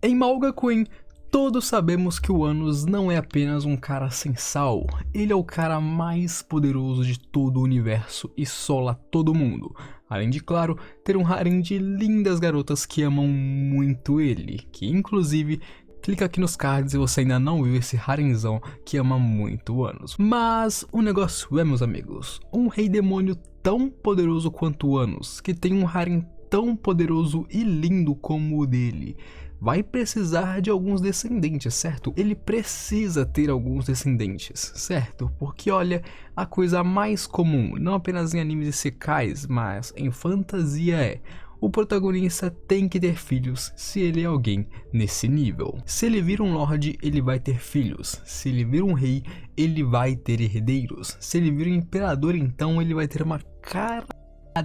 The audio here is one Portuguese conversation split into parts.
Em Malgakuen, todos sabemos que o Anos não é apenas um cara sem sal, ele é o cara mais poderoso de todo o universo e sola todo mundo. Além de, claro, ter um harém de lindas garotas que amam muito ele, que inclusive, clica aqui nos cards se você ainda não viu esse harenzão que ama muito o Anos. Mas o negócio é, meus amigos, um rei demônio tão poderoso quanto o Anos, que tem um harém tão poderoso e lindo como o dele, vai precisar de alguns descendentes, certo? Ele precisa ter alguns descendentes, certo? Porque olha, a coisa mais comum, não apenas em animes isekais, mas em fantasia é: o protagonista tem que ter filhos se ele é alguém nesse nível. Se ele vir um lorde, ele vai ter filhos. Se ele vir um rei, ele vai ter herdeiros. Se ele vir um imperador, então ele vai ter uma caralhada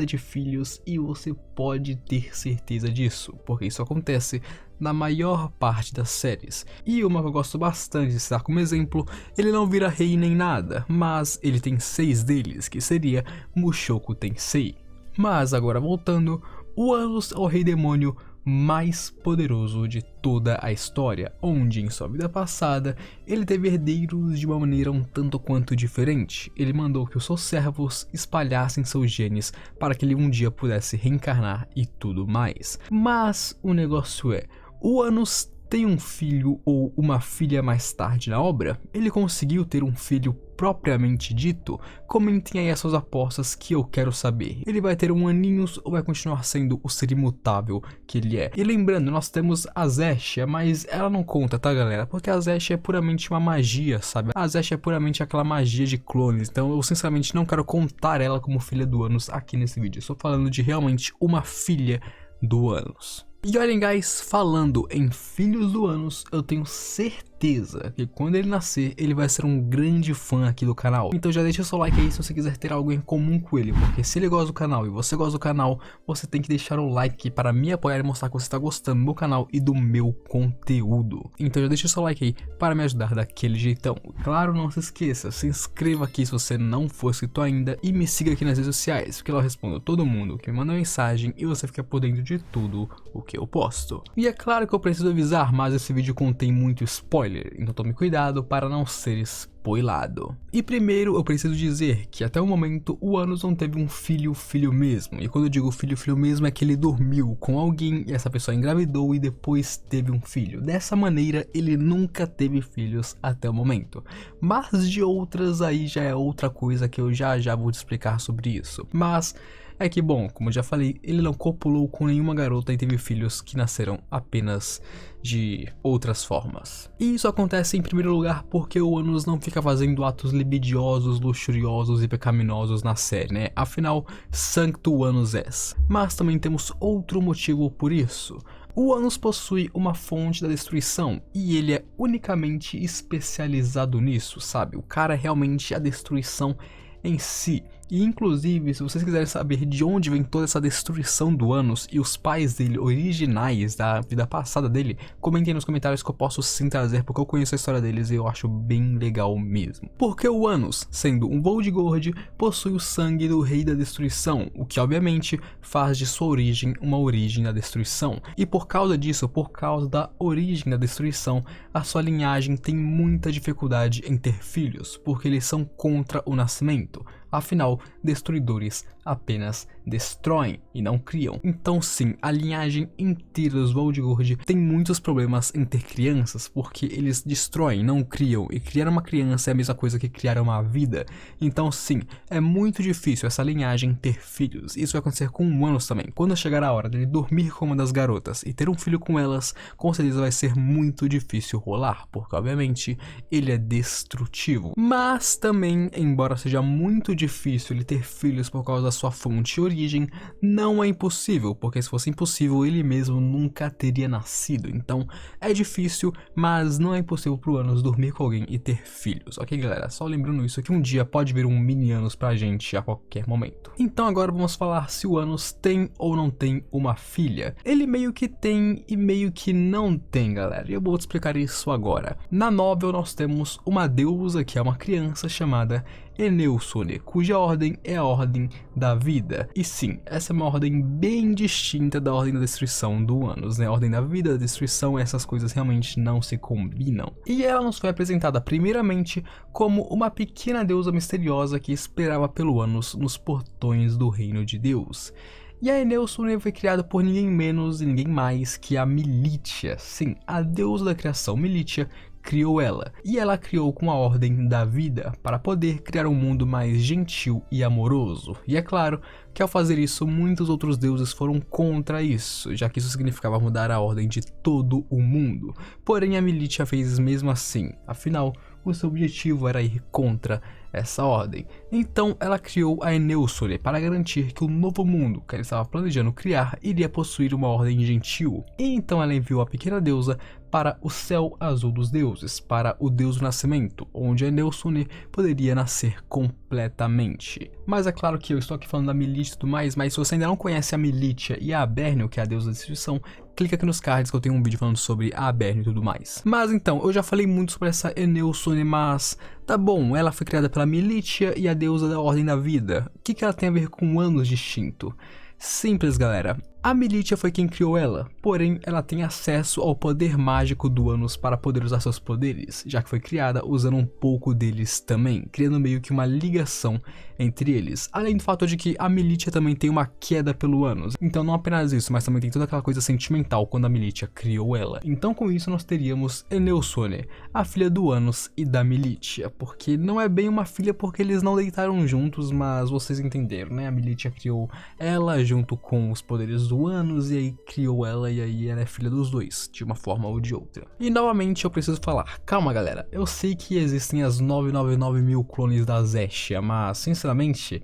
de filhos, e você pode ter certeza disso, porque isso acontece na maior parte das séries. E uma que eu gosto bastante de citar como exemplo, ele não vira rei nem nada, mas ele tem 6 deles, que seria Mushoku Tensei. Mas agora voltando, o Anos é o rei demônio mais poderoso de toda a história, onde em sua vida passada ele teve herdeiros de uma maneira um tanto quanto diferente. Ele mandou que os seus servos espalhassem seus genes para que ele um dia pudesse reencarnar e tudo mais. Mas o negócio é, o Anos tem um filho ou uma filha mais tarde na obra? Ele conseguiu ter um filho propriamente dito? Comentem aí as suas apostas que eu quero saber. Ele vai ter 1 aninhos ou vai continuar sendo o ser imutável que ele é? E lembrando, nós temos a Zeshia, mas ela não conta, tá galera? Porque a Zeshia é puramente uma magia, sabe? A Zeshia é puramente aquela magia de clones, então eu sinceramente não quero contar ela como filha do Anos aqui nesse vídeo. Estou falando de realmente uma filha do Anos. E olhem guys, falando em filhos do Anos, eu tenho certeza que quando ele nascer, ele vai ser um grande fã aqui do canal. Então já deixa seu like aí se você quiser ter algo em comum com ele, porque se ele gosta do canal e você gosta do canal, você tem que deixar o like aqui para me apoiar e mostrar que você está gostando do canal e do meu conteúdo. Então já deixa seu like aí para me ajudar daquele jeitão. Claro, não se esqueça, se inscreva aqui se você não for inscrito ainda e me siga aqui nas redes sociais, porque lá eu respondo todo mundo que me manda mensagem e você fica por dentro de tudo o que eu posto. E é claro que eu preciso avisar, mas esse vídeo contém muito spoiler, então tome cuidado para não ser spoilado. E primeiro eu preciso dizer que até o momento o Anos não teve um filho mesmo, e quando eu digo filho mesmo é que ele dormiu com alguém e essa pessoa engravidou e depois teve um filho. Dessa maneira ele nunca teve filhos até o momento, mas de outras aí já é outra coisa que eu já vou te explicar sobre isso. Mas é que bom, como eu já falei, ele não copulou com nenhuma garota e teve filhos que nasceram apenas de outras formas. E isso acontece em primeiro lugar porque o Anos não fica fazendo atos libidinosos, luxuriosos e pecaminosos na série, né? Afinal, Sancto Anos es. Mas também temos outro motivo por isso. O Anos possui uma fonte da destruição e ele é unicamente especializado nisso, sabe? O cara é realmente a destruição em si. E inclusive, se vocês quiserem saber de onde vem toda essa destruição do Anos e os pais dele originais da vida passada dele, comentem nos comentários que eu posso sim trazer, porque eu conheço a história deles e eu acho bem legal mesmo. Porque o Anos, sendo um Voldigord, possui o sangue do Rei da Destruição, o que obviamente faz de sua origem uma origem da destruição. E por causa disso, por causa da origem da destruição, a sua linhagem tem muita dificuldade em ter filhos, porque eles são contra o nascimento. Afinal, destruidores apenas destroem e não criam. Então sim, a linhagem inteira dos Voldigord tem muitos problemas em ter crianças, porque eles destroem, não criam, e criar uma criança é a mesma coisa que criar uma vida. Então sim, é muito difícil essa linhagem ter filhos. Isso vai acontecer com o Anos também. Quando chegar a hora dele dormir com uma das garotas e ter um filho com elas, com certeza vai ser muito difícil rolar, porque obviamente ele é destrutivo. Mas também, embora seja muito difícil ele ter filhos por causa da sua fonte e origem, não é impossível, porque se fosse impossível ele mesmo nunca teria nascido. Então é difícil, mas não é impossível pro Anos dormir com alguém e ter filhos, ok galera? Só lembrando isso, que um dia pode vir um mini Anos pra gente a qualquer momento. Então agora vamos falar se o Anos tem ou não tem uma filha. Ele meio que tem e meio que não tem, galera, e eu vou te explicar isso agora. Na novel nós temos uma deusa que é uma criança chamada Eneusone, cuja ordem é a ordem da vida. E sim, essa é uma ordem bem distinta da ordem da destruição do Anos, né? A ordem da vida, da destruição, essas coisas realmente não se combinam. E ela nos foi apresentada primeiramente como uma pequena deusa misteriosa que esperava pelo Anos nos portões do reino de Deus. E a Eneusone foi criada por ninguém menos e ninguém mais que a Militia. Sim, a deusa da criação Militia criou ela. E ela criou com a ordem da vida para poder criar um mundo mais gentil e amoroso. E é claro que ao fazer isso, muitos outros deuses foram contra isso, já que isso significava mudar a ordem de todo o mundo. Porém, a Militia fez mesmo assim. Afinal, o seu objetivo era ir contra essa ordem. Então ela criou a Eneusone para garantir que o novo mundo que ela estava planejando criar iria possuir uma ordem gentil. E então ela enviou a pequena deusa para o céu azul dos deuses, para o deus do nascimento, onde a Eneusone poderia nascer completamente. Mas é claro que eu estou aqui falando da Militia e tudo mais, mas se você ainda não conhece a Militia e a Abernion, que é a deusa da destruição, clica aqui nos cards que eu tenho um vídeo falando sobre a Abernion e tudo mais. Mas então, eu já falei muito sobre essa Eneusone, mas tá bom, ela foi criada pela Militia e a deusa da ordem da vida. O que ela tem a ver com Anos distinto? Simples, galera. A Militia foi quem criou ela, porém ela tem acesso ao poder mágico do Anos para poder usar seus poderes, já que foi criada usando um pouco deles também, criando meio que uma ligação entre eles. Além do fato de que a Militia também tem uma queda pelo Anos, então não apenas isso, mas também tem toda aquela coisa sentimental quando a Militia criou ela. Então com isso nós teríamos Eneusone, a filha do Anos e da Militia, porque não é bem uma filha porque eles não deitaram juntos, mas vocês entenderam, né? A Militia criou ela junto com os poderes do Anos e aí criou ela e aí ela é filha dos dois, de uma forma ou de outra. E novamente eu preciso falar, calma galera, eu sei que existem as 999 mil clones da Zestia, mas sinceramente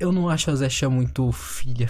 eu não acho a Zestia muito filha,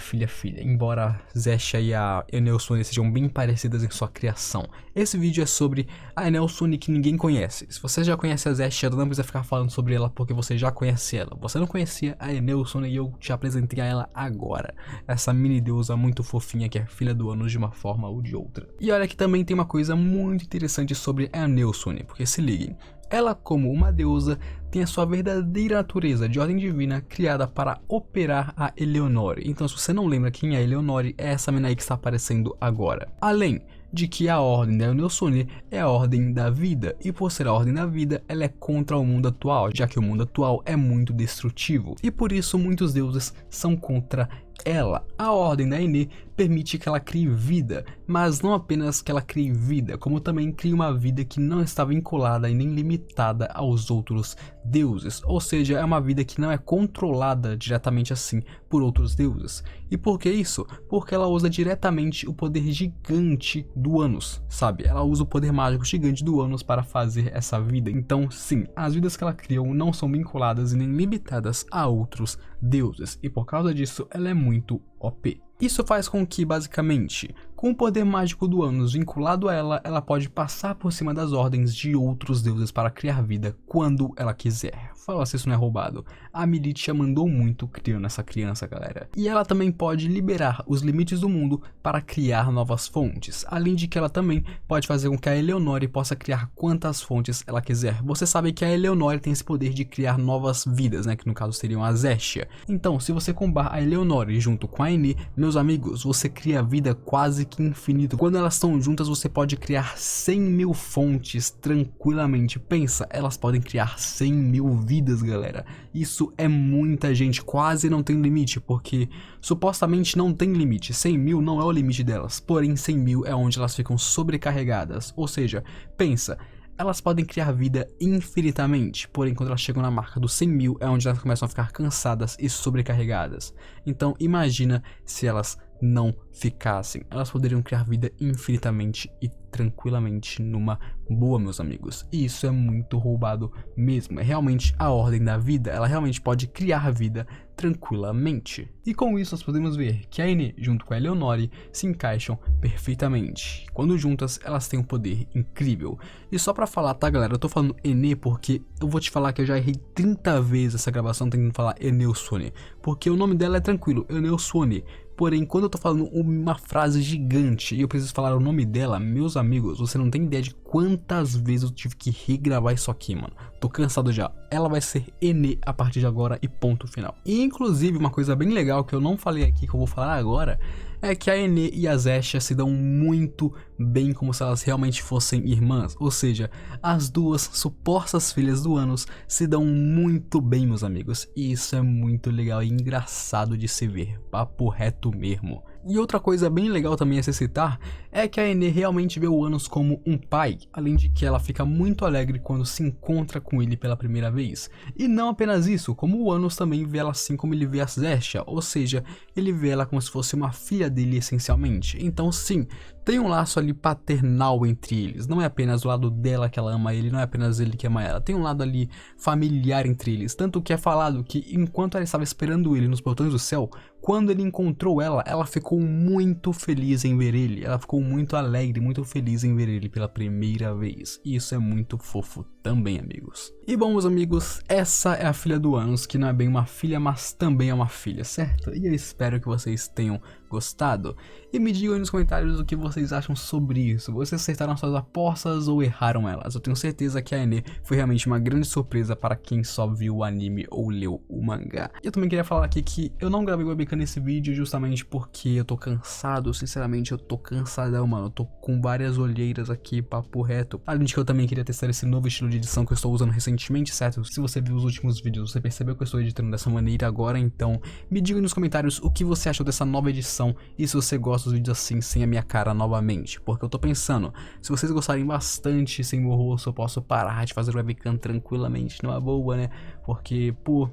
embora Zestia e a Eneusone sejam bem parecidas em sua criação. Esse vídeo é sobre a Eneusone que ninguém conhece. Se você já conhece a Zestia, não precisa ficar falando sobre ela porque você já conhece ela. Você não conhecia a Eneusone e eu te apresentei a ela agora. Essa mini deusa muito fofinha que é filha do Anos de uma forma ou de outra. E olha que também tem uma coisa muito interessante sobre a Eneusone, porque se liguem. Ela, como uma deusa, tem a sua verdadeira natureza de ordem divina criada para operar a Eleonore. Então, se você não lembra quem é a Eleonore, é essa mina aí que está aparecendo agora. Além de que a ordem da Eneusone é a ordem da vida, e por ser a ordem da vida, ela é contra o mundo atual, já que o mundo atual é muito destrutivo, e por isso muitos deuses são contra ela. A ordem da Ene permite que ela crie vida, mas não apenas que ela crie vida, como também crie uma vida que não está vinculada e nem limitada aos outros deuses, ou seja, é uma vida que não é controlada diretamente assim por outros deuses. E por que isso? Porque ela usa diretamente o poder gigante do Anos, sabe? Ela usa o poder mágico gigante do Anos para fazer essa vida. Então sim, as vidas que ela criou não são vinculadas e nem limitadas a outros deuses, e por causa disso ela é muito OP. Isso faz com que, basicamente, com o poder mágico do Anos vinculado a ela, ela pode passar por cima das ordens de outros deuses para criar vida quando ela quiser. Fala se isso não é roubado. A Militia mandou muito criando essa criança, galera. E ela também pode liberar os limites do mundo para criar novas fontes. Além de que ela também pode fazer com que a Eleonore possa criar quantas fontes ela quiser. Você sabe que a Eleonore tem esse poder de criar novas vidas, né? Que no caso seriam a Zestia. Então, se você combar a Eleonore junto com a Ene, meus amigos, você cria vida quase que infinito. Quando elas estão juntas, você pode criar 100 mil fontes tranquilamente. Pensa, elas podem criar 100 mil vidas, galera. Isso é muita gente, quase não tem limite, porque supostamente não tem limite. 100 mil não é o limite delas, porém 100 mil é onde elas ficam sobrecarregadas. Ou seja, pensa, elas podem criar vida infinitamente, porém quando elas chegam na marca dos 100 mil é onde elas começam a ficar cansadas e sobrecarregadas. Então imagina se elas não ficassem. Elas poderiam criar vida infinitamente e tranquilamente numa boa, meus amigos. E isso é muito roubado mesmo. É realmente a ordem da vida. Ela realmente pode criar vida tranquilamente. E com isso nós podemos ver que a Ene junto com a Eleonore se encaixam perfeitamente. Quando juntas elas têm um poder incrível. E só pra falar, tá galera, eu tô falando Ene porque eu vou te falar que eu já errei 30 vezes essa gravação tentando falar Eneusone. Porque o nome dela é tranquilo, Eneusone. Porém, quando eu tô falando uma frase gigante e eu preciso falar o nome dela, meus amigos, você não tem ideia de quantas vezes eu tive que regravar isso aqui, mano. Tô cansado já. Ela vai ser Ene a partir de agora e ponto final. E inclusive uma coisa bem legal que eu não falei aqui, que eu vou falar agora, é que a Ene e a Zestia se dão muito bem, como se elas realmente fossem irmãs. Ou seja, as duas supostas filhas do Anos se dão muito bem, meus amigos. E isso é muito legal e engraçado de se ver. Papo reto mesmo. E outra coisa bem legal também a se citar é que a Ene realmente vê o Anos como um pai, além de que ela fica muito alegre quando se encontra com ele pela primeira vez. E não apenas isso, como o Anos também vê ela assim como ele vê a Zestia, ou seja, ele vê ela como se fosse uma filha dele essencialmente. Então sim, tem um laço ali paternal entre eles, não é apenas o lado dela que ela ama ele, não é apenas ele que ama ela, tem um lado ali familiar entre eles, tanto que é falado que enquanto ela estava esperando ele nos portões do céu, quando ele encontrou ela, ela ficou muito feliz em ver ele, ela ficou muito alegre, muito feliz em ver ele pela primeira vez, e isso é muito fofo também, amigos. E bom, meus amigos, essa é a filha do Anos, que não é bem uma filha, mas também é uma filha, certo? E eu espero que vocês tenham gostado. E me digam aí nos comentários o que vocês acham sobre isso. Vocês acertaram suas apostas ou erraram elas? Eu tenho certeza que a Ene foi realmente uma grande surpresa para quem só viu o anime ou leu o mangá. Eu também queria falar aqui que eu não gravei webcam nesse vídeo justamente porque eu tô cansado, sinceramente eu tô cansadão, mano. Eu tô com várias olheiras aqui, papo reto. Além de que eu também queria testar esse novo estilo de edição que eu estou usando recentemente, certo? Se você viu os últimos vídeos, você percebeu que eu estou editando dessa maneira agora, então me diga aí nos comentários o que você achou dessa nova edição e se você gosta dos vídeos assim, sem a minha cara novamente, porque eu tô pensando, se vocês gostarem bastante sem meu rosto, eu posso parar de fazer webcam tranquilamente, numa boa, né? Porque, pô,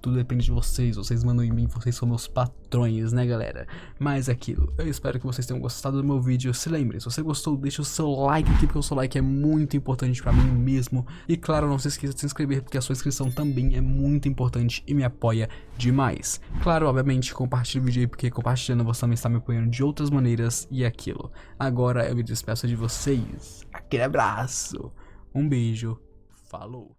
tudo depende de vocês, vocês mandam em mim, vocês são meus patrões, né, galera? Mas é aquilo, eu espero que vocês tenham gostado do meu vídeo. Se lembre, se você gostou, deixa o seu like aqui, porque o seu like é muito importante pra mim mesmo. E claro, não se esqueça de se inscrever, porque a sua inscrição também é muito importante e me apoia demais. Claro, obviamente, compartilhe o vídeo aí, porque compartilhando você também está me apoiando de outras maneiras. E é aquilo, agora eu me despeço de vocês. Aquele abraço, um beijo, falou!